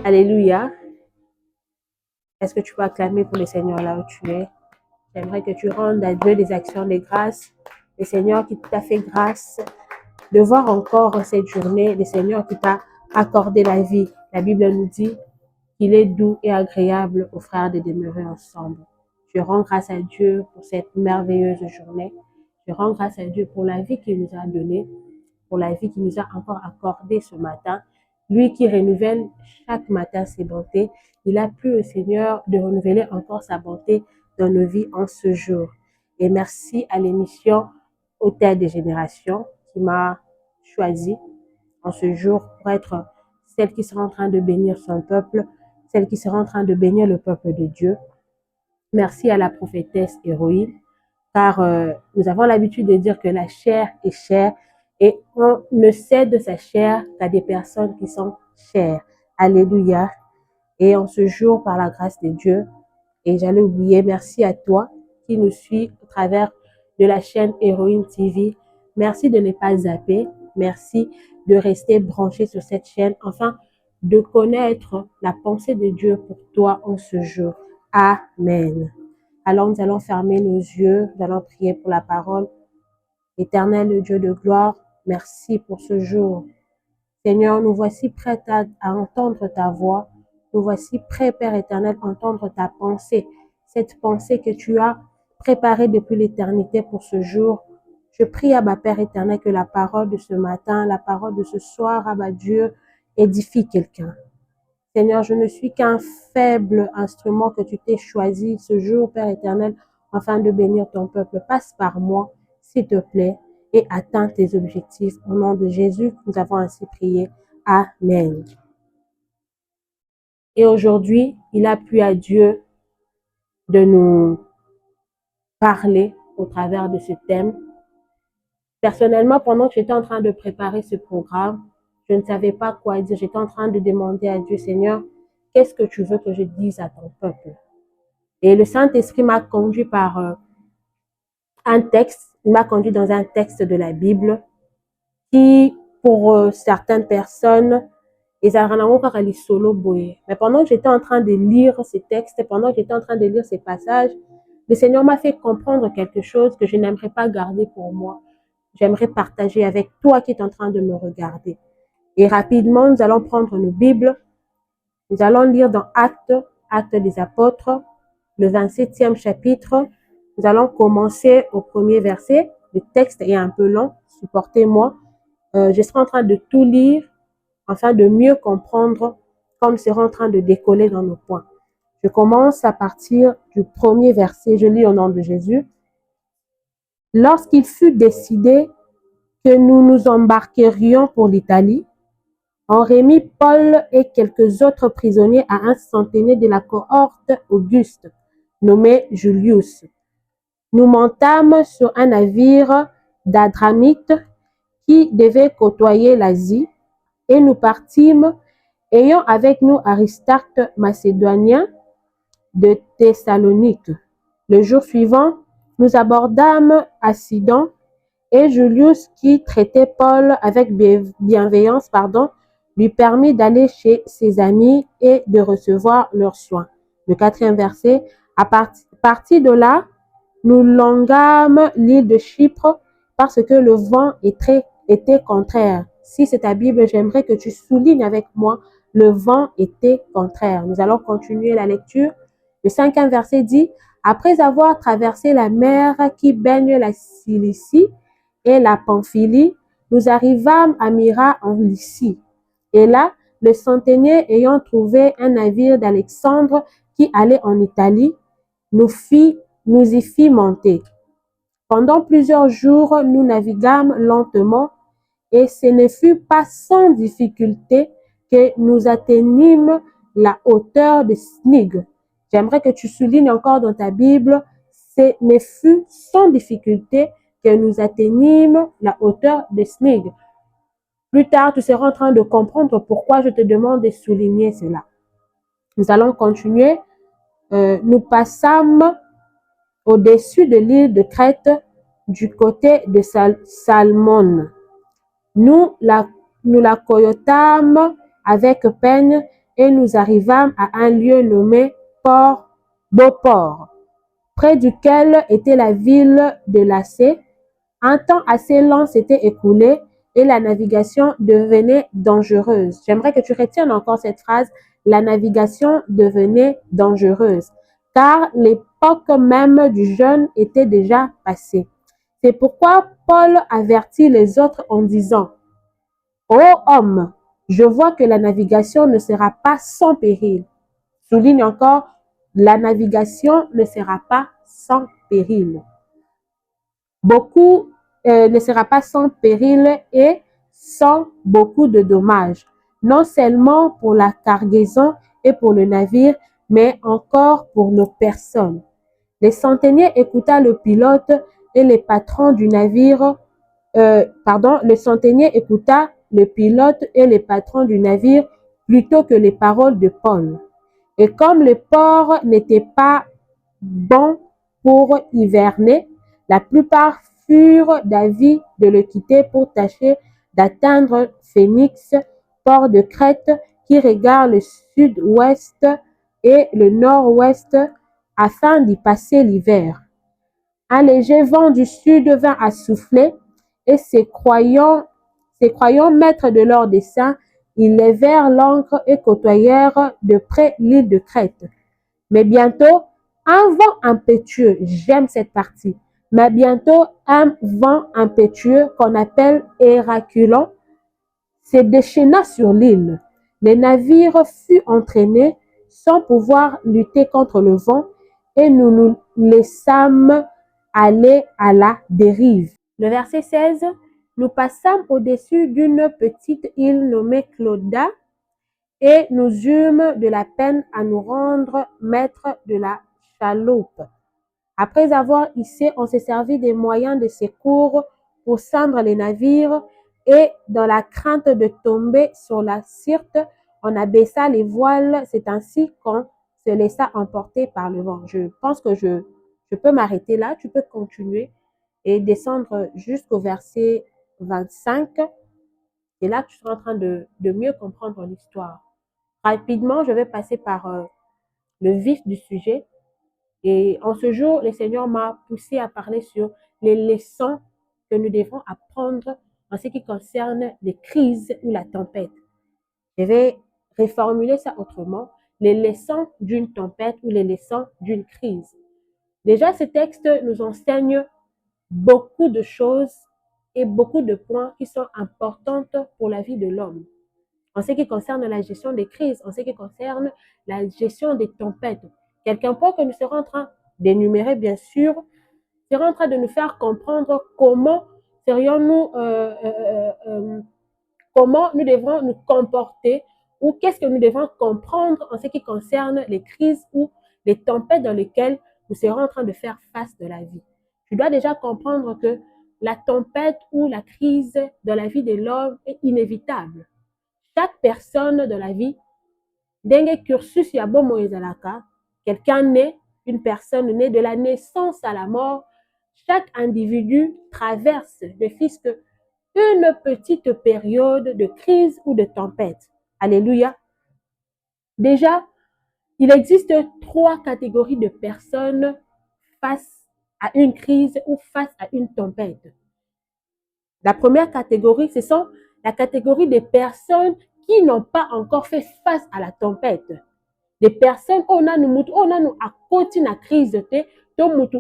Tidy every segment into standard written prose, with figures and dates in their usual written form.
Alléluia. Est-ce que tu peux acclamer pour le Seigneur là où tu es? J'aimerais que tu rendes à Dieu des actions de grâce. Le Seigneur qui t'a fait grâce de voir encore cette journée. Le Seigneur qui t'a accordé la vie. La Bible nous dit qu'il est doux et agréable aux frères de demeurer ensemble. Je rends grâce à Dieu pour cette merveilleuse journée. Je rends grâce à Dieu pour la vie qu'il nous a donnée, pour la vie qu'il nous a encore accordée ce matin. Lui qui renouvelle chaque matin ses bontés, il a plu au Seigneur de renouveler encore sa bonté dans nos vies en ce jour. Et merci à l'émission Hôtel des Générations qui m'a choisi en ce jour pour être celle qui sera en train de bénir son peuple, celle qui sera en train de bénir le peuple de Dieu. Merci à la prophétesse Héroïne, car nous avons l'habitude de dire que la chair est chère et on ne cède sa chair qu'à des personnes qui sont chères. Alléluia. Et en ce jour, par la grâce de Dieu, et j'allais oublier, merci à toi qui nous suis au travers de la chaîne Héroïne TV. Merci de ne pas zapper. Merci de rester branché sur cette chaîne, enfin de connaître la pensée de Dieu pour toi en ce jour. Amen. Alors nous allons fermer nos yeux, nous allons prier pour la parole. Éternel Dieu de gloire, merci pour ce jour. Seigneur, nous voici prêts à entendre ta voix. Nous voici prêts, Père éternel, à entendre ta pensée. Cette pensée que tu as préparée depuis l'éternité pour ce jour. Je prie à ma Père éternel que la parole de ce matin, la parole de ce soir, à ma Dieu, édifie quelqu'un. Seigneur, je ne suis qu'un faible instrument que tu t'es choisi ce jour, Père éternel, afin de bénir ton peuple. Passe par moi, s'il te plaît, et atteins tes objectifs. Au nom de Jésus, nous avons ainsi prié. Amen. Et aujourd'hui, il a plu à Dieu de nous parler au travers de ce thème. Personnellement, pendant que j'étais en train de préparer ce programme, je ne savais pas quoi dire. J'étais en train de demander à Dieu, Seigneur, qu'est-ce que tu veux que je dise à ton peuple? Et le Saint-Esprit m'a conduit par un texte, il m'a conduit dans un texte de la Bible qui, pour certaines personnes, mais pendant que j'étais en train de lire ces textes, pendant que j'étais en train de lire ces passages, le Seigneur m'a fait comprendre quelque chose que je n'aimerais pas garder pour moi. J'aimerais partager avec toi qui es en train de me regarder. Et rapidement, nous allons prendre nos Bibles. Nous allons lire dans Actes des Apôtres, le 27e chapitre. Nous allons commencer au premier verset. Le texte est un peu long, supportez-moi. Je serai en train de tout lire afin de mieux comprendre comme sera en train de décoller dans nos points. Je commence à partir du premier verset. Je lis au nom de Jésus. Lorsqu'il fut décidé que nous nous embarquerions pour l'Italie, on remit Paul et quelques autres prisonniers à un centenier de la cohorte Auguste, nommé Julius. Nous montâmes sur un navire d'Adramite qui devait côtoyer l'Asie et nous partîmes, ayant avec nous Aristarque macédonien de Thessalonique. Le jour suivant, nous abordâmes à Sidon et Julius, qui traitait Paul avec bienveillance, lui permit d'aller chez ses amis et de recevoir leurs soins. Le 4e verset, à partir de là, nous longuâmes l'île de Chypre parce que le vent était contraire. Si c'est ta Bible, j'aimerais que tu soulignes avec moi, le vent était contraire. Nous allons continuer la lecture. Le 5e verset dit, après avoir traversé la mer qui baigne la Cilicie et la Pamphylie, nous arrivâmes à Myra en Lycie. Et là, le centenier ayant trouvé un navire d'Alexandre qui allait en Italie, nous y fit monter. Pendant plusieurs jours, nous naviguâmes lentement et ce ne fut pas sans difficulté que nous atteignîmes la hauteur de Snig. J'aimerais que tu soulignes encore dans ta Bible, ce ne fut sans difficulté que nous atteignîmes la hauteur de Snig. Plus tard, tu seras en train de comprendre pourquoi je te demande de souligner cela. Nous allons continuer. Nous passâmes au-dessus de l'île de Crète du côté de Salmone. Nous la coyotâmes avec peine et nous arrivâmes à un lieu nommé Port Beauport, près duquel était la ville de Lacé. Un temps assez long s'était écoulé et la navigation devenait dangereuse. J'aimerais que tu retiennes encore cette phrase. La navigation devenait dangereuse, car l'époque même du jeûne était déjà passée. C'est pourquoi Paul avertit les autres en disant: Ô homme, je vois que la navigation ne sera pas sans péril. Souligne encore, la navigation ne sera pas sans péril. Beaucoup ne sera pas sans péril et sans beaucoup de dommages, non seulement pour la cargaison et pour le navire, mais encore pour nos personnes. Les centeniers écouta le pilote et les patrons du navire, le centenier écouta le pilote et les patrons du navire plutôt que les paroles de Paul. Et comme le port n'était pas bon pour hiverner, la plupart furent d'avis de le quitter pour tâcher d'atteindre Phénix, port de Crète qui regarde le sud-ouest et le nord-ouest afin d'y passer l'hiver. Un léger vent du sud vint à souffler et se croyant maîtres de leur dessein, ils levèrent l'ancre et côtoyèrent de près l'île de Crète. Mais bientôt, un vent impétueux, j'aime cette partie, mais bientôt un vent impétueux qu'on appelle Héraculon se déchaîna sur l'île. Le navire fut entraîné sans pouvoir lutter contre le vent et nous nous laissâmes aller à la dérive. Le verset 16, nous passâmes au-dessus d'une petite île nommée Clauda et nous eûmes de la peine à nous rendre maîtres de la chaloupe. Après avoir hissé, on s'est servi des moyens de secours pour cendre les navires et dans la crainte de tomber sur la Syrte, on abaissa les voiles. C'est ainsi qu'on se laissa emporter par le vent. Je pense que je peux m'arrêter là. Tu peux continuer et descendre jusqu'au verset 25. C'est là que tu seras en train de mieux comprendre l'histoire. Rapidement, je vais passer par le vif du sujet. Et en ce jour, le Seigneur m'a poussé à parler sur les leçons que nous devons apprendre en ce qui concerne les crises ou la tempête. Je vais reformuler ça autrement, les leçons d'une tempête ou les leçons d'une crise. Déjà, ce texte nous enseigne beaucoup de choses et beaucoup de points qui sont importants pour la vie de l'homme. En ce qui concerne la gestion des crises, en ce qui concerne la gestion des tempêtes. Quelqu'un point que nous serons en train d'énumérer, bien sûr, sera en train de nous faire comprendre comment comment nous devrons nous comporter ou qu'est-ce que nous devons comprendre en ce qui concerne les crises ou les tempêtes dans lesquelles nous serons en train de faire face de la vie. Tu dois déjà comprendre que la tempête ou la crise dans la vie de l'homme est inévitable. Chaque personne de la vie, dengue cursus ya bomo ezalaka, quelqu'un né, une personne née de la naissance à la mort, chaque individu traverse ne fût-ce qu'une petite période de crise ou de tempête. Alléluia. Déjà, il existe 3 catégories de personnes face à une crise ou face à une tempête. La première catégorie, ce sont la catégorie des personnes qui n'ont pas encore fait face à la tempête. Des personnes, on a nous à côté na crise te,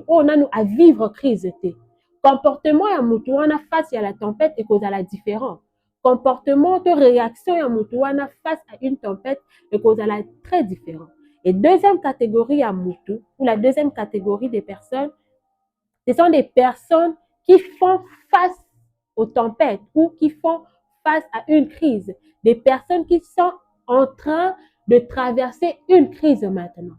on a nous à vivre crise te. Comportement ya mutu wana face à la tempête et cause à la différence. Comportement de réaction ya mutu wana face à une tempête et cause à la très différent. Et deuxième catégorie ya mutu, ou la deuxième catégorie des personnes, ce sont des personnes qui font face aux tempêtes ou qui font face à une crise. Des personnes qui sont en train de traverser une crise maintenant.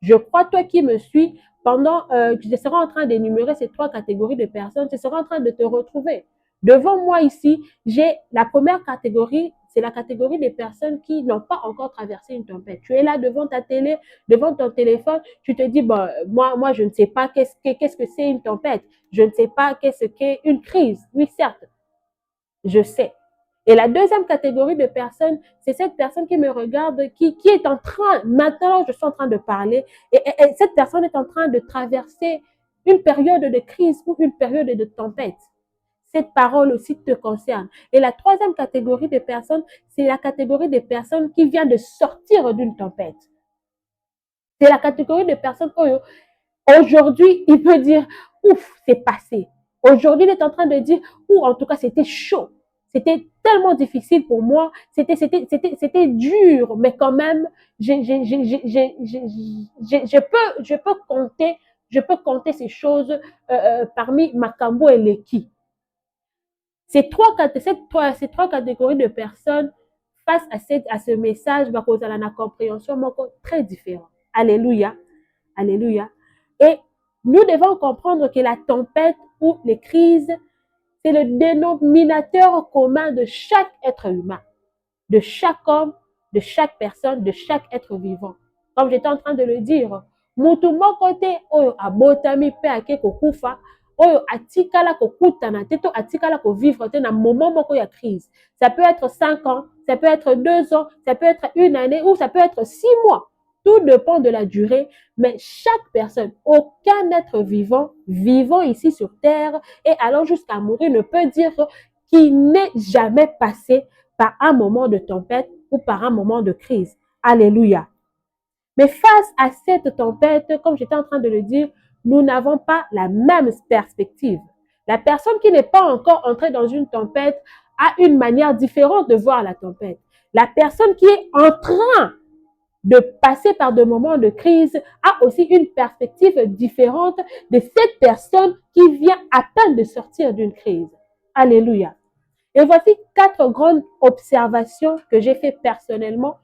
Je crois, toi qui me suis, pendant je serai en train d'énumérer ces 3 catégories de personnes, je serai en train de te retrouver. Devant moi ici, j'ai la première catégorie, c'est la catégorie des personnes qui n'ont pas encore traversé une tempête. Tu es là devant ta télé, devant ton téléphone, tu te dis, bon, moi, je ne sais pas qu'est-ce que c'est une tempête. Je ne sais pas qu'est-ce qu'est une crise. Oui, certes, je sais. Et la deuxième catégorie de personnes, c'est cette personne qui me regarde, qui est en train, maintenant je suis en train de parler, et cette personne est en train de traverser une période de crise ou une période de tempête. Cette parole aussi te concerne. Et la troisième catégorie de personnes, c'est la catégorie des personnes qui viennent de sortir d'une tempête. C'est la catégorie de personnes aujourd'hui, il peut dire, ouf, c'est passé. Aujourd'hui, il est en train de dire, ou en tout cas, c'était chaud. C'était tellement difficile pour moi. C'était dur, mais quand même, je peux compter ces choses parmi Makambo et Leki. Ces trois catégories de personnes face à ce message, bah, cause à la compréhension très différente. Alléluia. Alléluia. Et nous devons comprendre que la tempête ou les crises, c'est le dénominateur commun de chaque être humain, de chaque homme, de chaque personne, de chaque être vivant. Comme j'étais en train de le dire, mutu moko te oyo abotami pe ake kokufa, oyo atikala kokutana te to atikala kovivre te na moment moko ya crise. Ça peut être 5 ans, ça peut être 2 ans, ça peut être 1 année ou ça peut être 6 mois. Tout dépend de la durée, mais chaque personne, aucun être vivant ici sur terre et allant jusqu'à mourir ne peut dire qu'il n'est jamais passé par un moment de tempête ou par un moment de crise. Alléluia. Mais face à cette tempête, comme j'étais en train de le dire, nous n'avons pas la même perspective. La personne qui n'est pas encore entrée dans une tempête a une manière différente de voir la tempête. La personne qui est en train de passer par des moments de crise a aussi une perspective différente de cette personne qui vient à peine de sortir d'une crise. Alléluia. Et voici 4 grandes observations que j'ai faites personnellement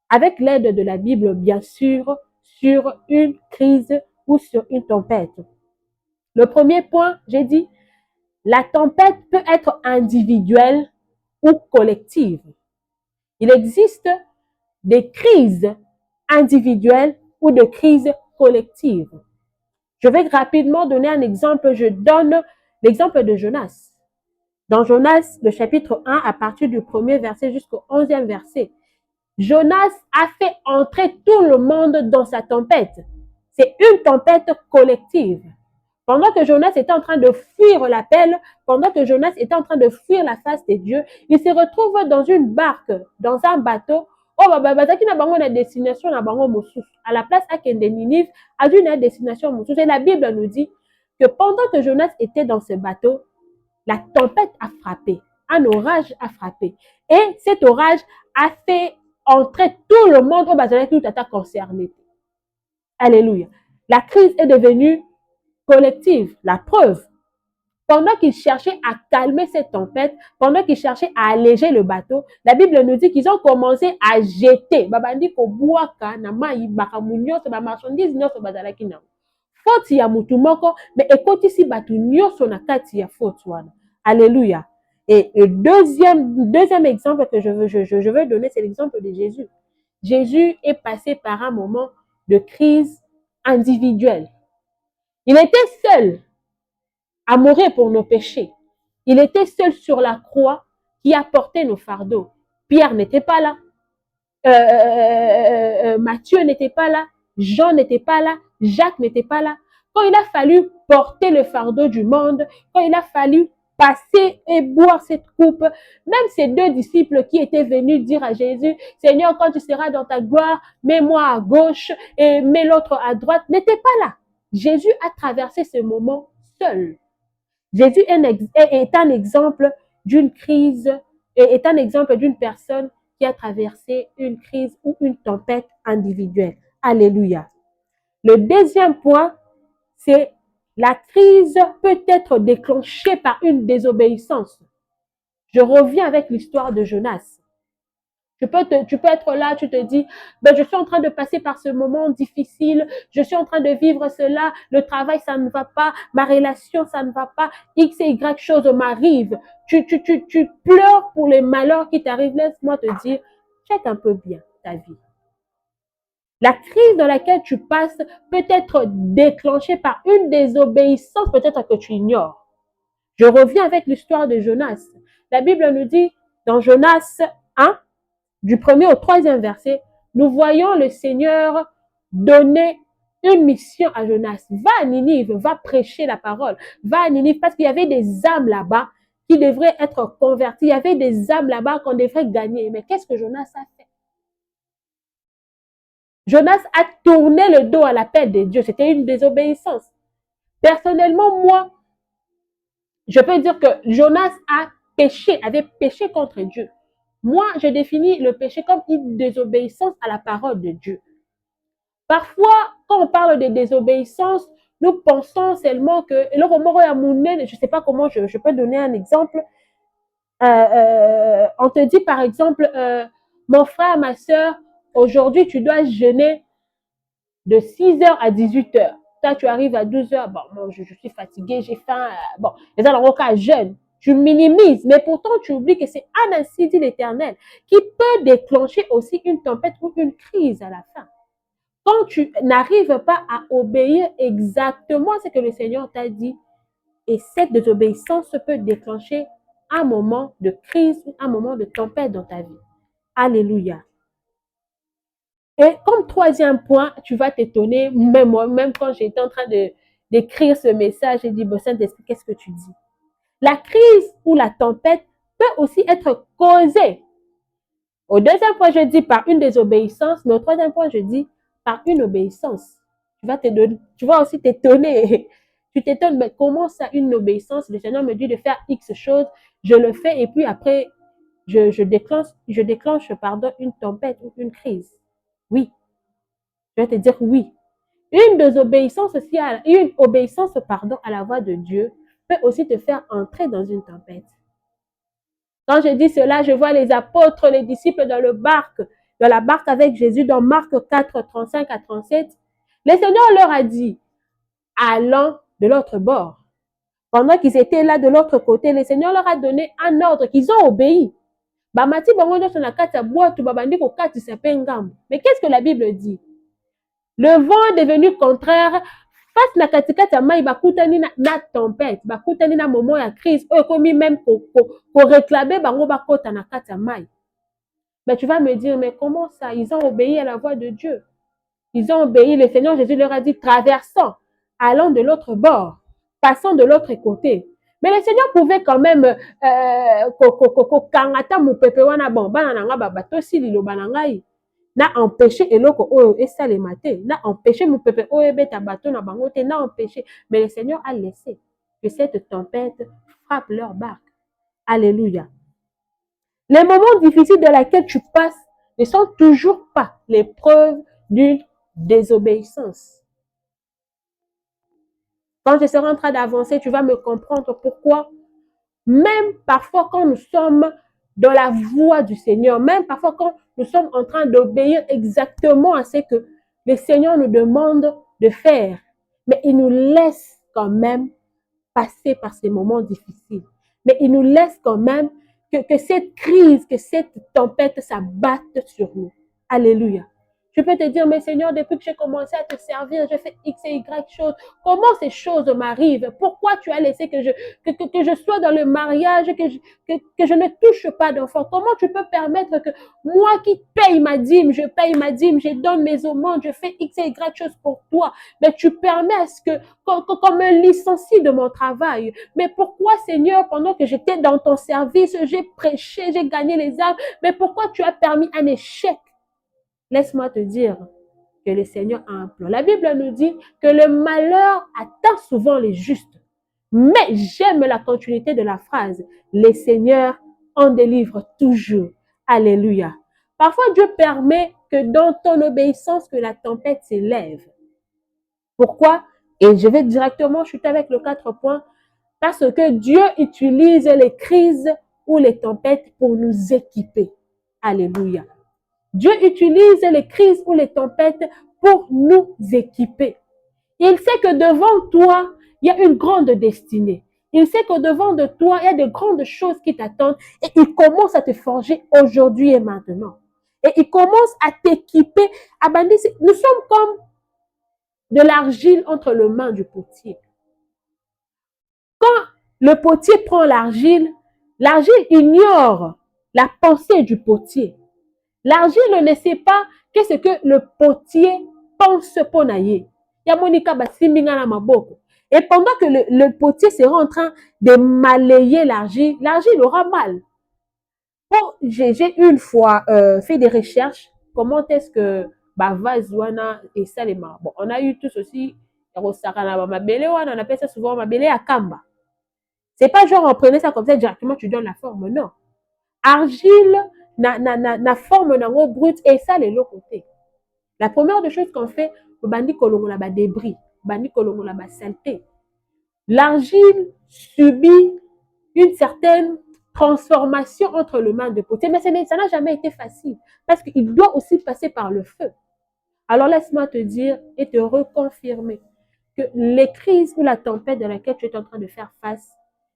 avec l'aide de la Bible, bien sûr, sur une crise ou sur une tempête. Le premier point, j'ai dit, la tempête peut être individuelle ou collective. Il existe des crises individuelles ou des crises collectives. Je vais rapidement donner un exemple. Je donne l'exemple de Jonas. Dans Jonas, le chapitre 1, à partir du 1er verset jusqu'au 11e verset, Jonas a fait entrer tout le monde dans sa tempête. C'est une tempête collective. Pendant que Jonas était en train de fuir l'appel, pendant que Jonas était en train de fuir la face de Dieu, il se retrouve dans une barque, dans un bateau. Oh, bazaki na bango na destination na bango mosusu. À la place à Kende Ninive, a dû une destination mosusu. Et la Bible nous dit que pendant que Jonas était dans ce bateau, la tempête a frappé. Un orage a frappé. Et cet orage a fait entrer tout le monde au bazaki tout à concerné. Alléluia. La crise est devenue collective. La preuve, pendant qu'ils cherchaient à calmer cette tempête, pendant qu'ils cherchaient à alléger le bateau, la Bible nous dit qu'ils ont commencé à jeter. Babandi ko buaka na mai bakamunyo se ba marchandise nyonso bazalaki na. Faute ya mutu moko, mais ekotisi batu nyonso na kati ya faute wana. Alléluia. Et le deuxième exemple que je veux donner, c'est l'exemple de Jésus. Jésus est passé par un moment de crise individuelle. Il était seul à mourir pour nos péchés. Il était seul sur la croix qui a porté nos fardeaux. Pierre n'était pas là. Matthieu n'était pas là. Jean n'était pas là. Jacques n'était pas là. Quand il a fallu porter le fardeau du monde, quand il a fallu passer et boire cette coupe, même ces 2 disciples qui étaient venus dire à Jésus, Seigneur, quand tu seras dans ta gloire, mets-moi à gauche et mets l'autre à droite, n'étaient pas là. Jésus a traversé ce moment seul. Jésus est un exemple d'une crise, est un exemple d'une personne qui a traversé une crise ou une tempête individuelle. Alléluia. Le deuxième point, c'est la crise peut être déclenchée par une désobéissance. Je reviens avec l'histoire de Jonas. Tu peux être là, tu te dis, ben, je suis en train de passer par ce moment difficile, je suis en train de vivre cela, le travail, ça ne va pas, ma relation, ça ne va pas, X et Y chose m'arrive. Tu pleures pour les malheurs qui t'arrivent. Laisse-moi te dire, check un peu bien ta vie. La crise dans laquelle tu passes peut être déclenchée par une désobéissance, peut-être que tu ignores. Je reviens avec l'histoire de Jonas. La Bible nous dit, dans Jonas 1, du 1er au 3e verset, nous voyons le Seigneur donner une mission à Jonas. Va à Ninive, va prêcher la parole. Va à Ninive parce qu'il y avait des âmes là-bas qui devraient être converties. Il y avait des âmes là-bas qu'on devrait gagner. Mais qu'est-ce que Jonas a fait? Jonas a tourné le dos à l'appel de Dieu. C'était une désobéissance. Personnellement, moi, je peux dire que Jonas avait péché contre Dieu. Moi, je définis le péché comme une désobéissance à la parole de Dieu. Parfois, quand on parle de désobéissance, nous pensons seulement que, je ne sais pas comment je peux donner un exemple. On te dit par exemple, mon frère, ma soeur, aujourd'hui tu dois jeûner de 6h à 18h. Toi, tu arrives à 12h, bon, moi, je suis fatiguée, j'ai faim. Bon, les gens dans cas jeûne. Tu minimises, mais pourtant tu oublies que c'est un ainsi dit l'Éternel qui peut déclencher aussi une tempête ou une crise à la fin. Quand tu n'arrives pas à obéir exactement ce que le Seigneur t'a dit, et cette désobéissance peut déclencher un moment de crise, un moment de tempête dans ta vie. Alléluia. Et comme 3e point, tu vas t'étonner, même moi, même quand j'étais en train d'écrire ce message, j'ai dit, bon, Saint-Esprit, qu'est-ce que tu dis? La crise ou la tempête peut aussi être causée. Au 2e point, je dis par une désobéissance, mais au 3e point, je dis par une obéissance. Tu vas aussi t'étonner. Tu t'étonnes, mais comment ça, une obéissance? Le Seigneur me dit de faire X choses, je le fais, et puis après, je déclenche une tempête ou une crise. Oui. Je vais te dire oui. Une obéissance à la voix de Dieu peut aussi te faire entrer dans une tempête. Quand je dis cela, je vois les apôtres, les disciples dans la barque avec Jésus dans Marc 4, 35 à 37. Le Seigneur leur a dit, allons de l'autre bord. Pendant qu'ils étaient là de l'autre côté, le Seigneur leur a donné un ordre qu'ils ont obéi. Mais qu'est-ce que la Bible dit? Le vent est devenu contraire. Face na katikati ya mai bakutani na tempête, bakutani na moment ya crise, oyo komi même ko réclamer bango bakota na kati ya mai. Mais tu vas me dire, mais comment ça? Ils ont obéi à la voix de Dieu. Ils ont obéi, le Seigneur Jésus leur a dit, traversons, allons de l'autre bord, passons de l'autre côté. Mais le Seigneur pouvait quand même kangata mupepe wana bon, bana nanga babato si liloba na ngai. Na empêché eloko oyo esalema te, na empêché mupepe oyo ebeta bato na bango te, na empêché. Mais le Seigneur a laissé que cette tempête frappe leur barque. Alléluia. Les moments difficiles de laquelle tu passes ne sont toujours pas l'épreuve d'une désobéissance. Quand je serai en train d'avancer, tu vas me comprendre pourquoi, même parfois quand nous sommes dans la voie du Seigneur, même parfois quand nous sommes en train d'obéir exactement à ce que le Seigneur nous demande de faire, mais il nous laisse quand même passer par ces moments difficiles. Mais il nous laisse quand même que cette crise, que cette tempête s'abatte sur nous. Alléluia. Je peux te dire, mais Seigneur, depuis que j'ai commencé à te servir, j'ai fait X et Y choses. Comment ces choses m'arrivent? Pourquoi tu as laissé que je sois dans le mariage, que je ne touche pas d'enfant? Comment tu peux permettre que moi qui paye ma dîme, je donne mes aumônes, je fais X et Y choses pour toi, mais tu permets à ce qu'on me licencie de mon travail? Mais pourquoi, Seigneur, pendant que j'étais dans ton service, j'ai prêché, j'ai gagné les âmes, mais pourquoi tu as permis un échec? Laisse-moi te dire que le Seigneur a un plan. La Bible nous dit que le malheur atteint souvent les justes. Mais j'aime la continuité de la phrase. Le Seigneur en délivre toujours. Alléluia. Parfois, Dieu permet que dans ton obéissance, que la tempête s'élève. Pourquoi? Et je vais directement chuter avec le 4 points. Parce que Dieu utilise les crises ou les tempêtes pour nous équiper. Alléluia. Dieu utilise les crises ou les tempêtes pour nous équiper. Il sait que devant toi, il y a une grande destinée. Il sait que devant de toi, il y a de grandes choses qui t'attendent et il commence à te forger aujourd'hui et maintenant. Et il commence à t'équiper. Nous sommes comme de l'argile entre les mains du potier. Quand le potier prend l'argile, l'argile ignore la pensée du potier. L'argile ne sait pas qu'est-ce que le potier pense pour naïe. Et pendant que le potier sera en train de malayer l'argile, l'argile aura mal. Bon, j'ai une fois fait des recherches, comment est-ce que vase wana et salema. Bon, on a eu tous aussi, on appelle ça souvent mabele à kamba. C'est pas genre on prenait ça comme ça directement, tu donnes la forme, non. Argile, na forme nango brute et ça les l'autre côté. La première des choses qu'on fait, bandi kolongo la ba débris, bandi kolongo la ba saleté. L'argile subit une certaine transformation entre le main de potier, mais ça n'a jamais été facile parce qu'il doit aussi passer par le feu. Alors laisse-moi te dire et te reconfirmer que les crises ou la tempête dans laquelle tu es en train de faire face,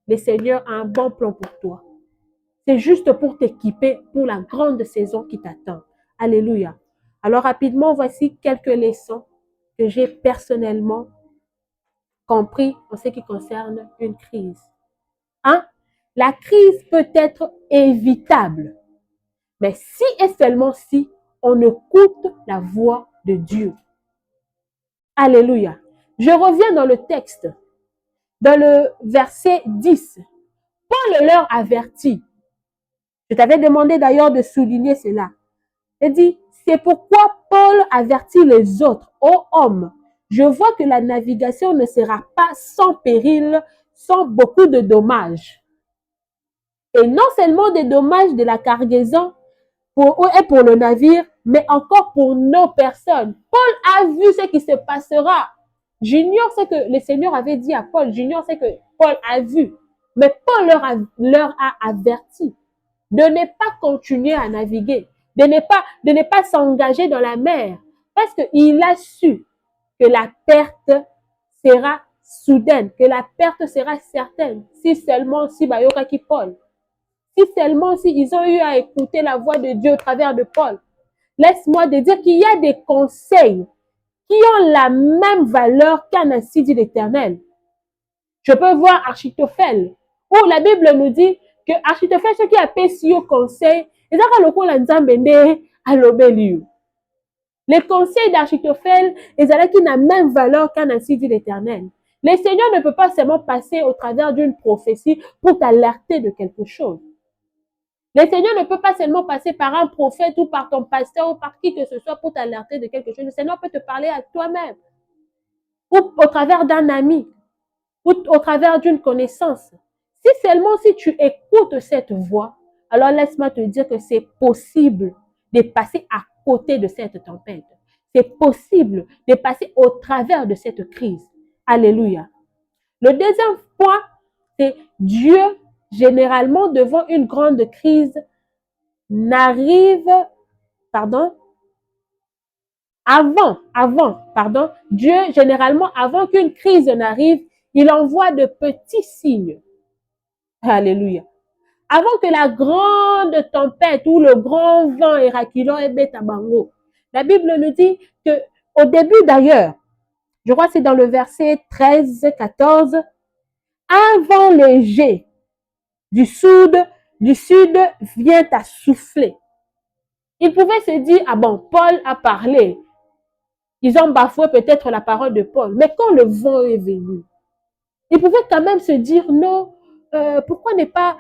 le Seigneur a un bon plan pour toi. C'est juste pour t'équiper pour la grande saison qui t'attend. Alléluia. Alors rapidement, voici quelques leçons que j'ai personnellement compris en ce qui concerne une crise. 1. La crise peut être évitable, mais si et seulement si on écoute la voix de Dieu. Alléluia. Je reviens dans le texte, dans le verset 10. Paul leur avertit. Je t'avais demandé d'ailleurs de souligner cela. Il dit, c'est pourquoi Paul avertit les autres. Ô hommes, je vois que la navigation ne sera pas sans péril, sans beaucoup de dommages. Et non seulement des dommages de la cargaison et pour le navire, mais encore pour nos personnes. Paul a vu ce qui se passera. J'ignore ce que le Seigneur avait dit à Paul. J'ignore ce que Paul a vu. Mais Paul leur a averti de ne pas continuer à naviguer, de ne pas s'engager dans la mer, parce qu'il a su que la perte sera soudaine, que la perte sera certaine, si seulement si Bayokaki Paul, si seulement si ils ont eu à écouter la voix de Dieu au travers de Paul. Laisse-moi te dire qu'il y a des conseils qui ont la même valeur qu'un ainsi dit l'Éternel. Je peux voir Achitophel, où la Bible nous dit que Achitophel, ce qui a payé au conseil, les conseils d'Achitophel, ils ont qui n'a même valeur qu'un ainsi dit l'Éternel. Le Seigneur ne peut pas seulement passer au travers d'une prophétie pour t'alerter de quelque chose. Le Seigneur ne peut pas seulement passer par un prophète ou par ton pasteur ou par qui que ce soit pour t'alerter de quelque chose. Le Seigneur peut te parler à toi-même ou au travers d'un ami ou au travers d'une connaissance. Si seulement si tu écoutes cette voix, alors laisse-moi te dire que c'est possible de passer à côté de cette tempête. C'est possible de passer au travers de cette crise. Alléluia. Le deuxième point, c'est Dieu, généralement, devant une grande crise, Dieu, généralement, avant qu'une crise n'arrive, il envoie de petits signes. Alléluia. Avant que la grande tempête ou le grand vent éraculant ébête à Bango, la Bible nous dit que, au début d'ailleurs, je crois que c'est dans le verset 13-14, un vent léger du sud vient à souffler. Il pouvait se dire, ah bon, Paul a parlé. Ils ont bafoué peut-être la parole de Paul. Mais quand le vent est venu, ils pouvaient quand même se dire, non, pourquoi ne pas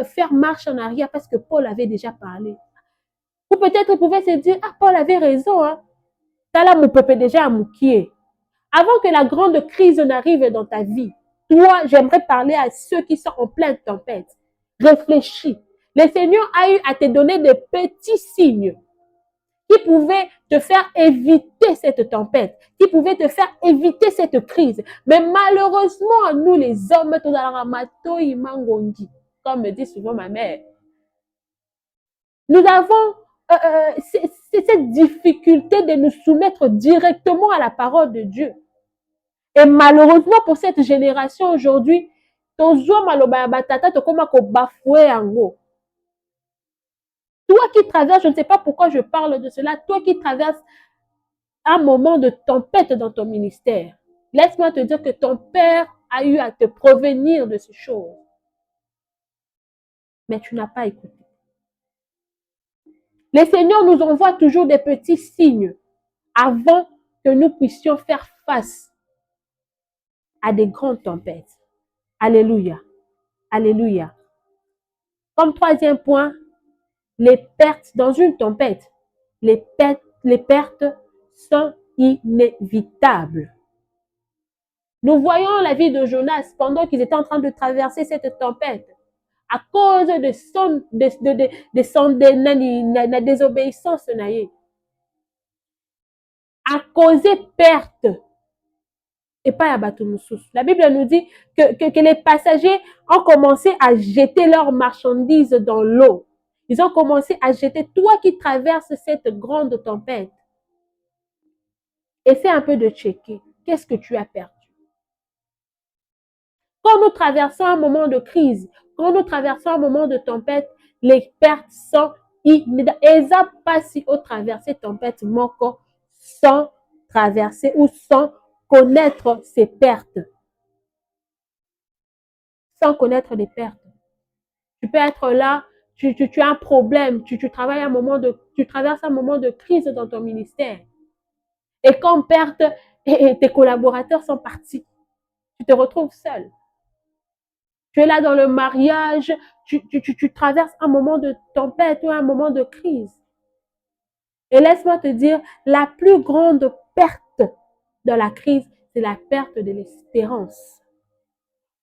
faire marche en arrière parce que Paul avait déjà parlé. Ou peut-être ils pouvaient se dire, ah, Paul avait raison, hein. Tala mon peuple déjà à moukier. Avant que la grande crise n'arrive dans ta vie, toi, j'aimerais parler à ceux qui sont en pleine tempête. Réfléchis. Le Seigneur a eu à te donner des petits signes qui pouvaient te faire éviter cette tempête, qui pouvaient te faire éviter cette crise. Mais malheureusement, nous les hommes, comme me dit souvent ma mère, nous avons cette difficulté de nous soumettre directement à la parole de Dieu. Et malheureusement pour cette génération aujourd'hui, toi qui traverses, je ne sais pas pourquoi je parle de cela, toi qui traverses un moment de tempête dans ton ministère, laisse-moi te dire que ton Père a eu à te prévenir de ces choses. Mais tu n'as pas écouté. Le Seigneur nous envoie toujours des petits signes avant que nous puissions faire face à des grandes tempêtes. Alléluia. Alléluia. Comme troisième point, les pertes dans une tempête. Les pertes sont inévitables. Nous voyons la vie de Jonas pendant qu'ils étaient en train de traverser cette tempête. À cause de son désobéissance, a causé perte. Et pas à Batoumoussous. La Bible nous dit que les passagers ont commencé à jeter leurs marchandises dans l'eau. Ils ont commencé à jeter. Toi qui traverses cette grande tempête, essaie un peu de checker. Qu'est-ce que tu as perdu? Quand nous traversons un moment de crise, quand nous traversons un moment de tempête, les pertes sont inévitables. Et ça passe au traverser tempête moko sans traverser ou sans connaître ces pertes. Sans connaître les pertes. Tu peux être là, tu as un problème, tu traverses un moment de crise dans ton ministère. Et quand perte, et tes collaborateurs sont partis, tu te retrouves seul. Tu es là dans le mariage, tu traverses un moment de tempête ou un moment de crise. Et laisse-moi te dire, la plus grande perte dans la crise, c'est la perte de l'espérance.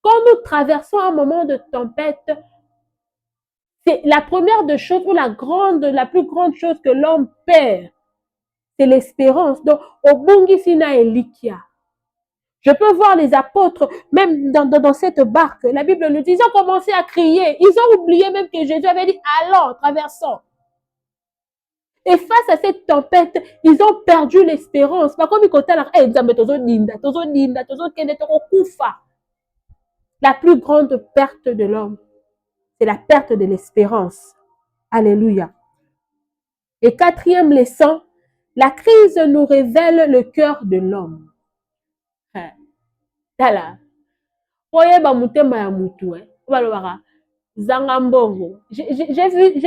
Quand nous traversons un moment de tempête, c'est la première des choses ou la plus grande chose que l'homme perd, c'est l'espérance. Donc, au Bungisina et Likia. Je peux voir les apôtres, même dans cette barque, la Bible nous dit, ils ont commencé à crier. Ils ont oublié même que Jésus avait dit, allons, traversons. Et face à cette tempête, ils ont perdu l'espérance. La plus grande perte de l'homme, c'est la perte de l'espérance. Alléluia. Et quatrième leçon, la crise nous révèle le cœur de l'homme. J'ai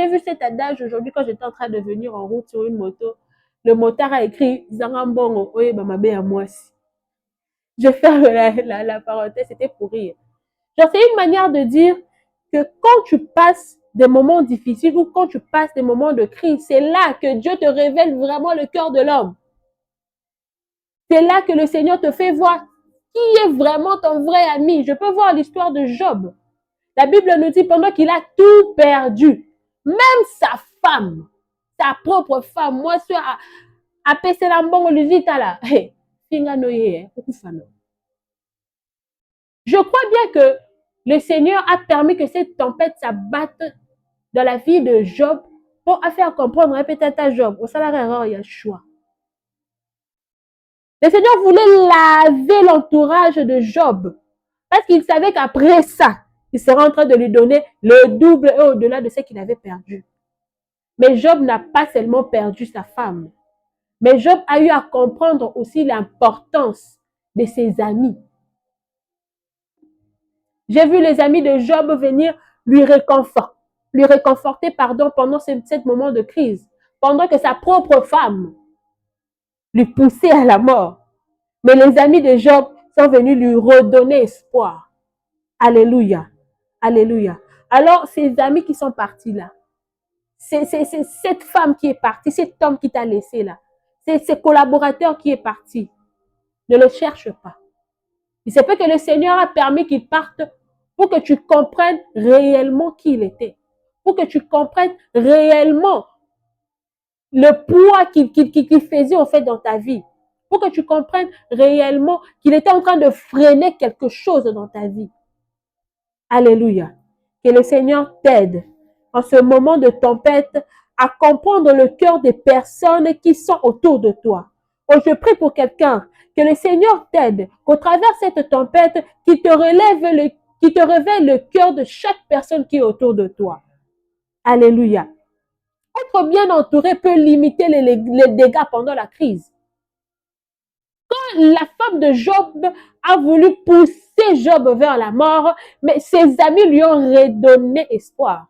vu cet adage aujourd'hui quand j'étais en train de venir en route sur une moto. Le motard a écrit Zangambongo, oye bamabe à moi. Je ferme la parenthèse, c'était pour rire. Genre, c'est une manière de dire que quand tu passes des moments difficiles ou quand tu passes des moments de crise, c'est là que Dieu te révèle vraiment le cœur de l'homme. C'est là que le Seigneur te fait voir qui est vraiment ton vrai ami. Je peux voir l'histoire de Job. La Bible nous dit pendant qu'il a tout perdu, même sa femme, sa propre femme, moi, je crois bien que le Seigneur a permis que cette tempête s'abatte dans la vie de Job pour faire comprendre peut-être à Job, au salaire il y a choix. Le Seigneur voulait laver l'entourage de Job parce qu'il savait qu'après ça, il serait en train de lui donner le double et au-delà de ce qu'il avait perdu. Mais Job n'a pas seulement perdu sa femme, mais Job a eu à comprendre aussi l'importance de ses amis. J'ai vu les amis de Job venir lui réconforter pendant ce moment de crise, pendant que sa propre femme lui poussait à la mort. Mais les amis de Job sont venus lui redonner espoir. Alléluia. Alléluia. Alors, ces amis qui sont partis là, c'est cette femme qui est partie, cet homme qui t'a laissé là, c'est ces collaborateurs qui est parti. Ne le cherche pas. Il se peut que le Seigneur a permis qu'il parte pour que tu comprennes réellement qui il était. Pour que tu comprennes réellement le poids qu'il faisait en fait dans ta vie. Pour que tu comprennes réellement qu'il était en train de freiner quelque chose dans ta vie. Alléluia. Que le Seigneur t'aide en ce moment de tempête à comprendre le cœur des personnes qui sont autour de toi. Oh, je prie pour quelqu'un, que le Seigneur t'aide, qu'au travers de cette tempête, qu'il te révèle le cœur de chaque personne qui est autour de toi. Alléluia. Être bien entouré peut limiter les dégâts pendant la crise. Quand la femme de Job a voulu pousser Job vers la mort, mais ses amis lui ont redonné espoir.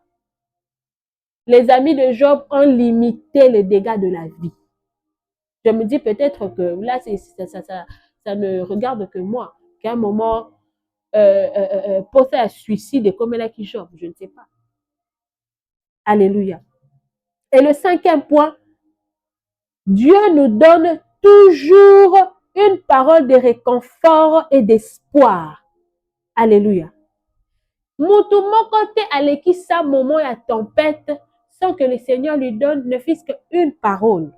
les amis de Job ont limité les dégâts de la vie. Je me dis peut-être que là, ça ne regarde que moi, qu'à un moment, penser à suicide comme là qui Job, je ne sais pas. Alléluia. Et le 5e point, Dieu nous donne toujours une parole de réconfort et d'espoir. Alléluia. Mutu moko te aleki sa moment ya tempête sans que le Seigneur lui donne ne fût-ce qu'une parole.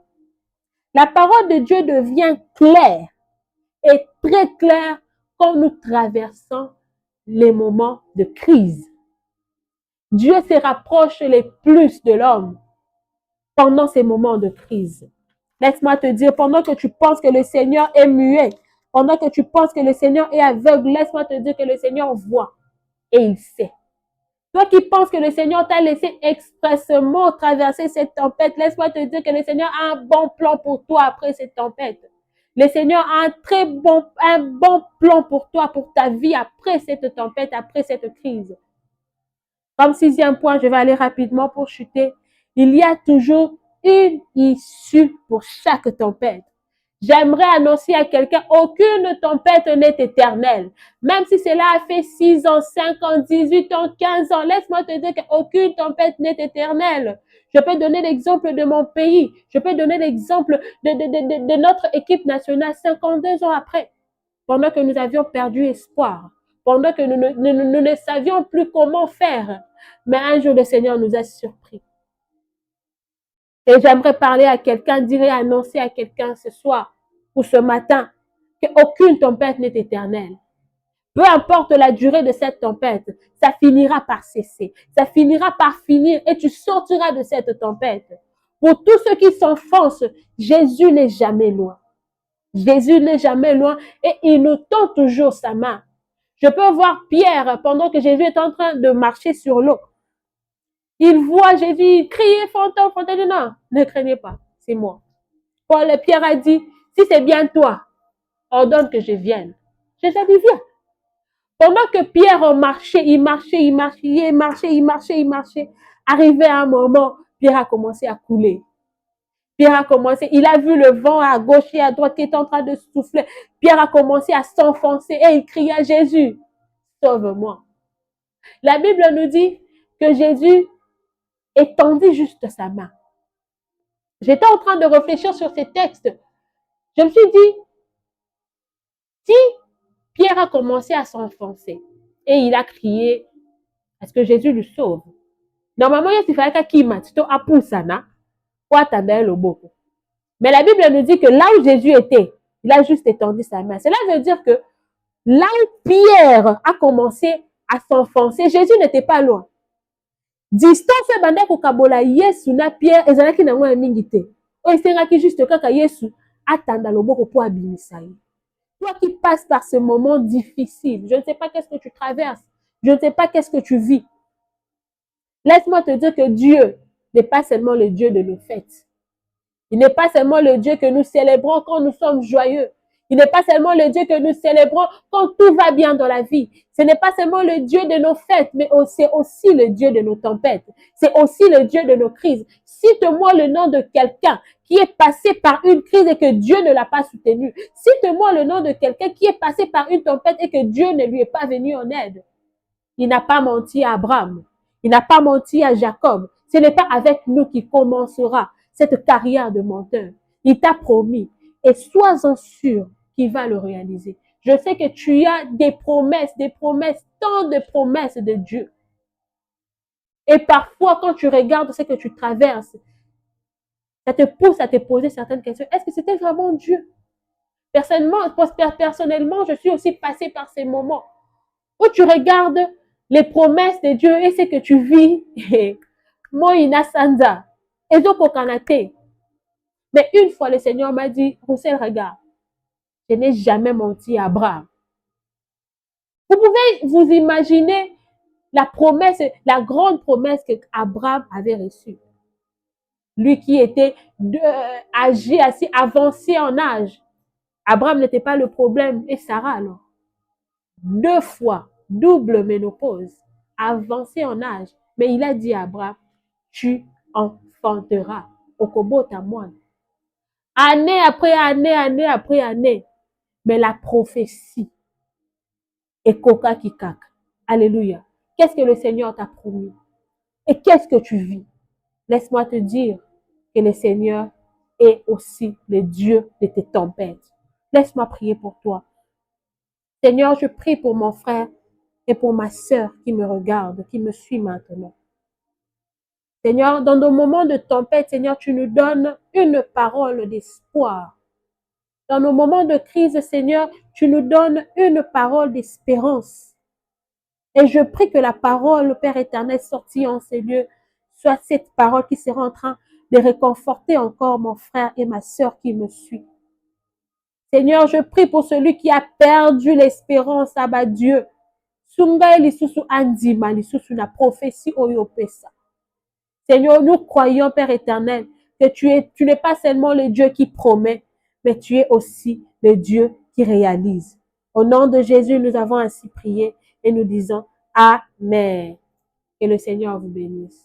La parole de Dieu devient claire et très claire quand nous traversons les moments de crise. Dieu se rapproche le plus de l'homme pendant ces moments de crise. Laisse-moi te dire, pendant que tu penses que le Seigneur est muet, pendant que tu penses que le Seigneur est aveugle, laisse-moi te dire que le Seigneur voit et il sait. Toi qui penses que le Seigneur t'a laissé expressément traverser cette tempête, laisse-moi te dire que le Seigneur a un bon plan pour toi après cette tempête. Le Seigneur a un bon plan pour toi, pour ta vie après cette tempête, après cette crise. Comme 6e point, je vais aller rapidement pour chuter. Il y a toujours une issue pour chaque tempête. J'aimerais annoncer à quelqu'un, aucune tempête n'est éternelle. Même si cela a fait 6 ans, 5 ans, 18 ans, 15 ans, laisse-moi te dire qu'aucune tempête n'est éternelle. Je peux donner l'exemple de mon pays. Je peux donner l'exemple de notre équipe nationale 52 ans après, pendant que nous avions perdu espoir, pendant que nous ne savions plus comment faire. Mais un jour, le Seigneur nous a surpris. Et j'aimerais parler à quelqu'un, dire et annoncer à quelqu'un ce soir ou ce matin qu'aucune tempête n'est éternelle. Peu importe la durée de cette tempête, ça finira par cesser. Ça finira par finir et tu sortiras de cette tempête. Pour tous ceux qui s'enfoncent, Jésus n'est jamais loin. Jésus n'est jamais loin et il nous tend toujours sa main. Je peux voir Pierre pendant que Jésus est en train de marcher sur l'eau. Il voit Jésus crier fantôme, fantôme. Non, ne craignez pas, c'est moi. Pierre a dit, si c'est bien toi, ordonne que je vienne. Jésus a dit, viens. Pendant que Pierre marchait, il marchait. Arrivé à un moment, Pierre a commencé à couler. Pierre a commencé, il a vu le vent à gauche et à droite qui est en train de souffler. Pierre a commencé à s'enfoncer et il cria, Jésus, sauve-moi. La Bible nous dit que Jésus étendit juste sa main. J'étais en train de réfléchir sur ces textes. Je me suis dit, si Pierre a commencé à s'enfoncer et il a crié, est-ce que Jésus lui sauve? Normalement, il fallait qu'il m'a dit, mais la Bible nous dit que là où Jésus était, il a juste étendu sa main. Cela veut dire que là où Pierre a commencé à s'enfoncer, Jésus n'était pas loin. Distance banda kokabola Yesu na Pierre ezalaki na mwa mingi te. O esengaki juste kaka Yesu atanda loboko po abimisa ye. Toi qui passes par ce moment difficile, je ne sais pas qu'est-ce que tu traverses, je ne sais pas qu'est-ce que tu vis. Laisse-moi te dire que Dieu n'est pas seulement le Dieu de nos fêtes. Il n'est pas seulement le Dieu que nous célébrons quand nous sommes joyeux. Il n'est pas seulement le Dieu que nous célébrons quand tout va bien dans la vie. Ce n'est pas seulement le Dieu de nos fêtes, mais c'est aussi le Dieu de nos tempêtes. C'est aussi le Dieu de nos crises. Cite-moi le nom de quelqu'un qui est passé par une crise et que Dieu ne l'a pas soutenu. Cite-moi le nom de quelqu'un qui est passé par une tempête et que Dieu ne lui est pas venu en aide. Il n'a pas menti à Abraham. Il n'a pas menti à Jacob. Ce n'est pas avec nous qu'il commencera cette carrière de menteur. Il t'a promis et sois-en sûr qu'il va le réaliser. Je sais que tu as des promesses, tant de promesses de Dieu. Et parfois, quand tu regardes ce que tu traverses, ça te pousse à te poser certaines questions. Est-ce que c'était vraiment Dieu? Personnellement, je suis aussi passée par ces moments où tu regardes les promesses de Dieu et ce que tu vis. Moi, inasanza. Et donc, au Canada. Mais une fois, le Seigneur m'a dit, Roussel, regarde, je n'ai jamais menti à Abraham. Vous pouvez vous imaginer la promesse, la grande promesse qu'Abraham avait reçue. Lui qui était âgé, assez avancé en âge. Abraham n'était pas le problème, et Sarah alors. 2 fois, double ménopause, avancé en âge. Mais il a dit à Abraham, tu enfantera. Okobota mwana. Année après année, année après année. Mais la prophétie est coca qui caca. Alléluia. Qu'est-ce que le Seigneur t'a promis? Et qu'est-ce que tu vis? Laisse-moi te dire que le Seigneur est aussi le Dieu de tes tempêtes. Laisse-moi prier pour toi. Seigneur, je prie pour mon frère et pour ma sœur qui me regarde, qui me suit maintenant. Seigneur, dans nos moments de tempête, Seigneur, tu nous donnes une parole d'espoir. Dans nos moments de crise, Seigneur, tu nous donnes une parole d'espérance. Et je prie que la parole, Père éternel, sortie en ces lieux, soit cette parole qui sera en train de réconforter encore mon frère et ma sœur qui me suit. Seigneur, je prie pour celui qui a perdu l'espérance, Abba Dieu. Sunga lisusu andima, lisusu na prophétie oyopesa. Seigneur, nous croyons, Père éternel, que tu n'es pas seulement le Dieu qui promet, mais tu es aussi le Dieu qui réalise. Au nom de Jésus, nous avons ainsi prié et nous disons Amen. Que le Seigneur vous bénisse.